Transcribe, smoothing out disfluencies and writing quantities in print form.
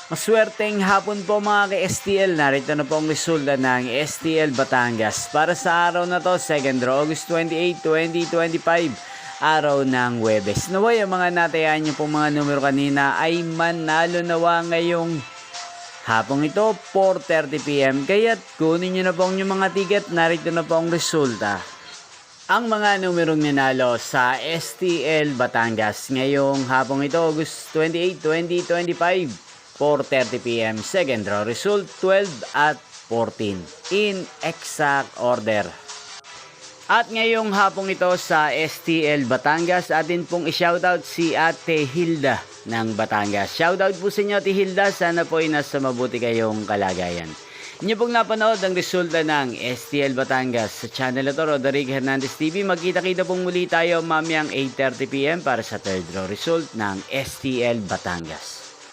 Maswerteng hapon po mga ka-STL. Narito na po ang resulta ng STL Batangas. Para sa araw na to, 2nd August 28, 2025. Araw ng Huwebes. Naway ang mga natayaan nyo pong mga numero kanina ay manalo nawa ngayong hapong ito, 4:30 PM. Kaya't kunin nyo na po ang inyong mga ticket. Narito na po ang resulta. Ang mga numerong nanalo sa STL Batangas ngayong hapong ito, August 28, 2025. 4:30 PM, second draw result 12 at 14 in exact order. At ngayong hapong ito sa STL Batangas, atin pong i-shoutout si Ate Hilda ng Batangas. Shoutout po sa inyo Ate Hilda, sana po ay nasa mabuti kayong kalagayan. Inyo pong napanood ang resulta ng STL Batangas sa channel na to, Roderick Hernandez TV. Magkita-kita pong muli tayo mamayang 8:30 PM para sa third draw result ng STL Batangas.